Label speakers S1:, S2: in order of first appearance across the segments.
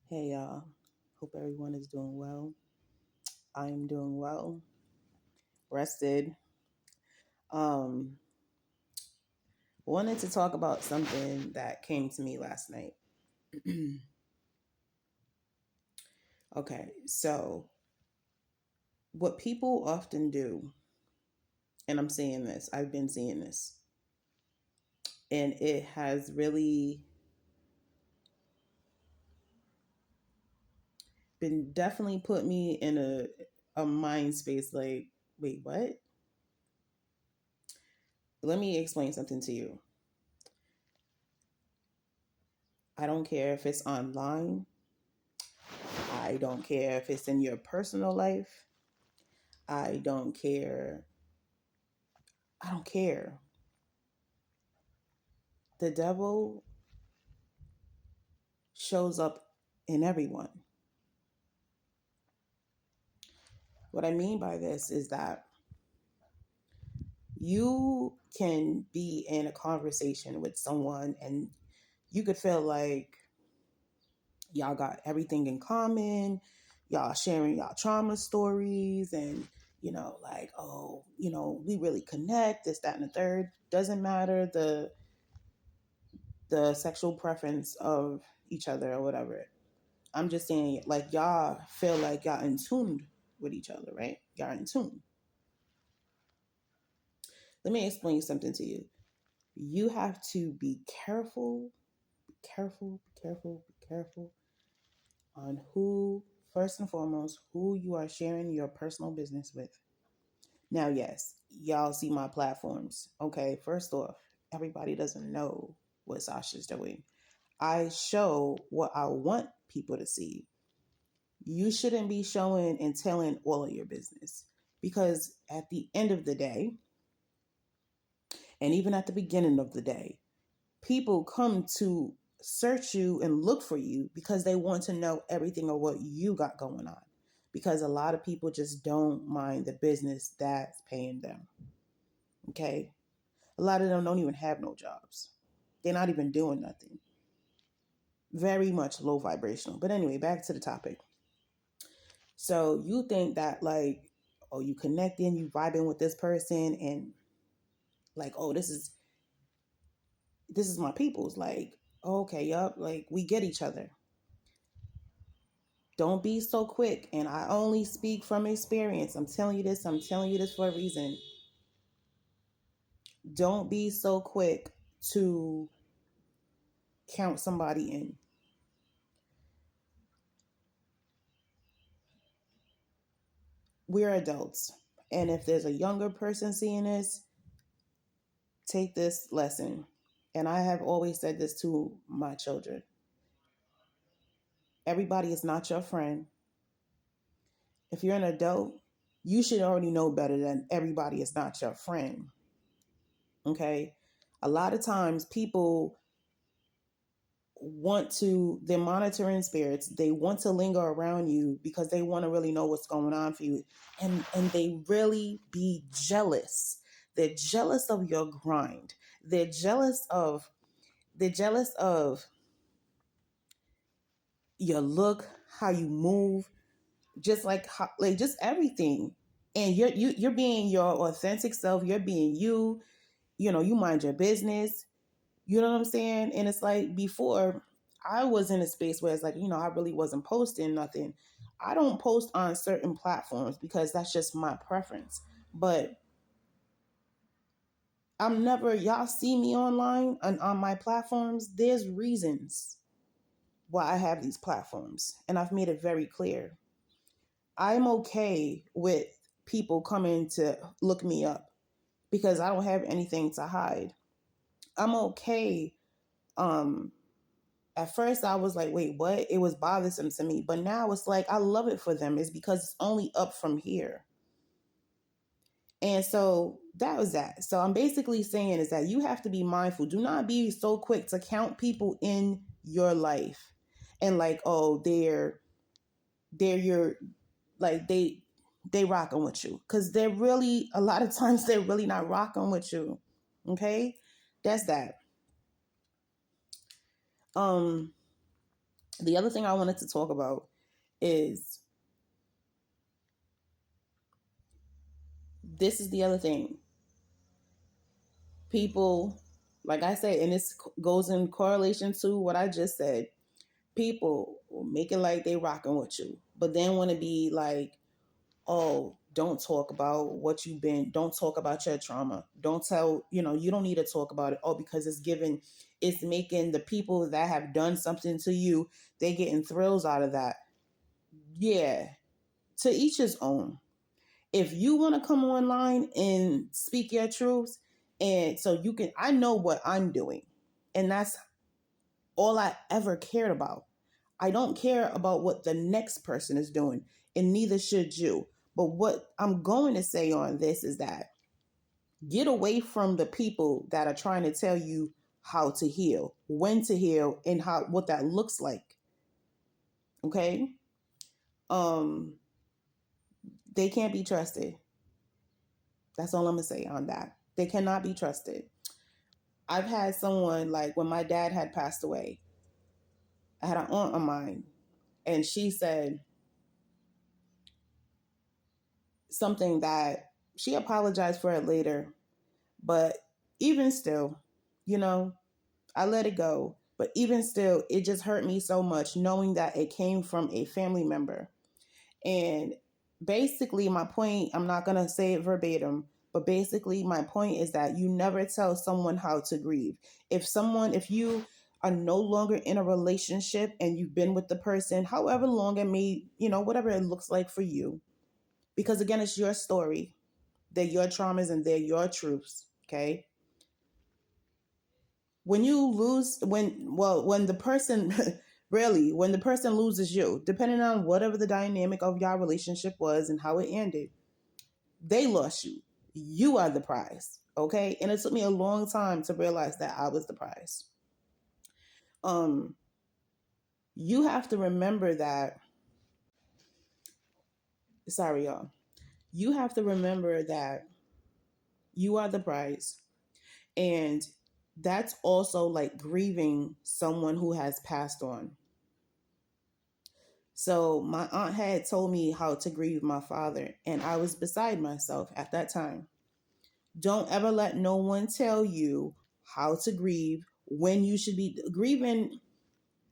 S1: Hey y'all, hope everyone is doing well. I am doing well, rested. Um, Wanted to talk about something that came to me last night. Okay, so what people often do, and I'm seeing this, I've been seeing this, and it has really been definitely put me in a mind space like, wait, what? Let me explain something to you. I don't care if it's online. I don't care if it's in your personal life. I don't care. I don't care. The devil shows up in everyone. What I mean by this is that you can be in a conversation with someone and you could feel like y'all got everything in common, y'all sharing y'all trauma stories, and like, oh, we really connect, this, that, and the third. Doesn't matter the sexual preference of each other or whatever. I'm just saying, like, y'all feel like y'all in tune with each other, right? Y'all in tune. Let me explain something to you. You have to be careful, be careful on who, first and foremost, who you are sharing your personal business with. Now, yes, y'all see my platforms. Okay, first off, everybody doesn't know what Sasha's doing. I show what I want people to see. You shouldn't be showing and telling all of your business, because at the end of the day, and even at the beginning of the day, people come to search you and look for you because they want to know everything of what you got going on. Because a lot of people just don't mind the business that's paying them. Okay? A lot of them don't even have no jobs. They're not even doing nothing. Very much low vibrational. But anyway, back to the topic. So you think that, like, oh, you connecting, you vibing with this person, and like, oh, this is my people's. Like, okay, yup, like we get each other. Don't be so quick. And I only speak from experience. I'm telling you this for a reason. Don't be so quick to count somebody in. We're adults. And if there's a younger person seeing this, take this lesson. And I have always said this to my children. Everybody is not your friend. If you're an adult, you should already know better than everybody is not your friend. Okay? A lot of times people they're monitoring spirits. They want to linger around you because they want to really know what's going on for you. And they really be jealous. They're jealous of your grind. They're jealous of your look, how you move, just like just everything. And you're being your authentic self. You're being you. You mind your business. You know what I'm saying? And it's like, before, I was in a space where it's like, I really wasn't posting nothing. I don't post on certain platforms because that's just my preference. But y'all see me online and on my platforms. There's reasons why I have these platforms. And I've made it very clear. I'm okay with people coming to look me up because I don't have anything to hide. I'm okay. Um, at first I was like, wait, what? It was bothersome to me. But now it's like, I love it for them. It's because it's only up from here. And so that was that. So I'm basically saying is that you have to be mindful. Do not be so quick to count people in your life and like, oh, they're your, like they rocking with you. Cause they're really, a lot of times they're really not rocking with you. Okay. That's that. Um, The other thing I wanted to talk about is, this is the other thing. People, like I said, and this goes in correlation to what I just said. People will make it like they rocking with you, but then want to be like, oh, don't talk about what you've been, don't talk about your trauma, don't tell, you don't need to talk about it. Oh, because it's making the people that have done something to you, they getting thrills out of that. Yeah, to each his own. If you want to come online and speak your truths, and so you can, I know what I'm doing, and that's all I ever cared about. I don't care about what the next person is doing, and neither should you. But what I'm going to say on this is that get away from the people that are trying to tell you how to heal, when to heal, and how what that looks like. Okay? Um they can't be trusted. That's all I'm going to say on that. They cannot be trusted. I've had someone, like when my dad had passed away, I had an aunt of mine, and she said something that she apologized for it later. But even still, you know, I let it go. But even still, it just hurt me so much knowing that it came from a family member. And basically, my point, I'm not going to say it verbatim, but basically, my point is that you never tell someone how to grieve. If you are no longer in a relationship and you've been with the person, however long it may, whatever it looks like for you, because again, it's your story, they're your traumas and they're your truths. Okay. When you lose, when the person, really, when the person loses you, depending on whatever the dynamic of your relationship was and how it ended, they lost you. You are the prize. Okay. And it took me a long time to realize that I was the prize. Um, you have to remember that, sorry, y'all. You have to remember that you are the prize. And that's also like grieving someone who has passed on. So my aunt had told me how to grieve my father, and I was beside myself at that time. Don't ever let no one tell you how to grieve, when you should be grieving.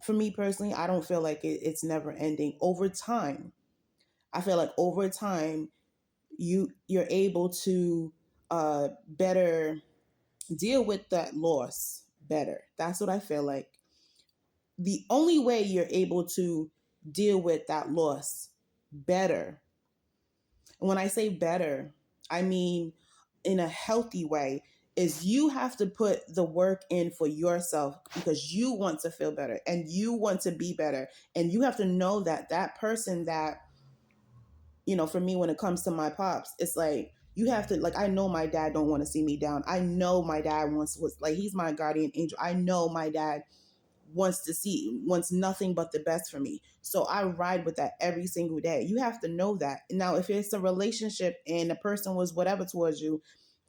S1: For me personally, I don't feel like it's never ending. Over time, I feel like over time, you're able to better deal with that loss better. That's what I feel like. The only way you're able to deal with that loss better, and when I say better, I mean in a healthy way, is you have to put the work in for yourself because you want to feel better and you want to be better. And you have to know that that person that, for me, when it comes to my pops, it's like, you have to, like, I know my dad don't want to see me down. I know my dad was like, he's my guardian angel. I know my dad wants nothing but the best for me. So I ride with that every single day. You have to know that. Now, if it's a relationship and the person was whatever towards you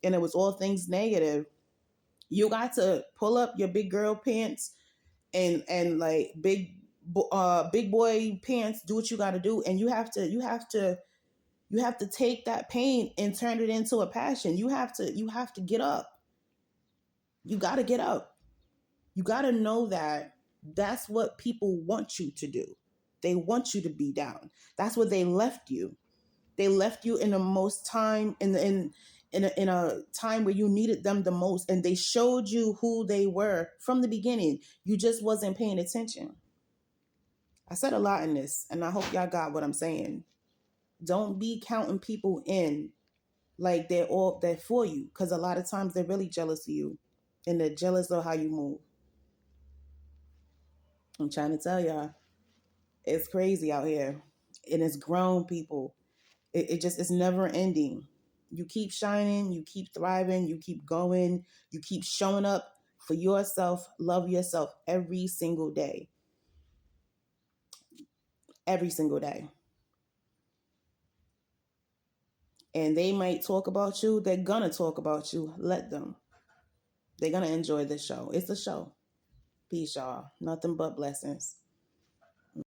S1: and it was all things negative, you got to pull up your big girl pants and like big boy pants, do what you got to do. And you have to take that pain and turn it into a passion. You have to get up. You got to get up. You got to know that that's what people want you to do. They want you to be down. That's what they left you. They left you in the most time in a time where you needed them the most, and they showed you who they were from the beginning. You just wasn't paying attention. I said a lot in this, and I hope y'all got what I'm saying. Don't be counting people in like they're for you, because a lot of times they're really jealous of you, and they're jealous of how you move. I'm trying to tell y'all, it's crazy out here, and it's grown people. It just it's never ending. You keep shining, you keep thriving, you keep going, you keep showing up for yourself. Love yourself every single day. Every single day. And they might talk about you. They're gonna talk about you. Let them. They're gonna enjoy the show. It's a show. Peace, y'all. Nothing but blessings.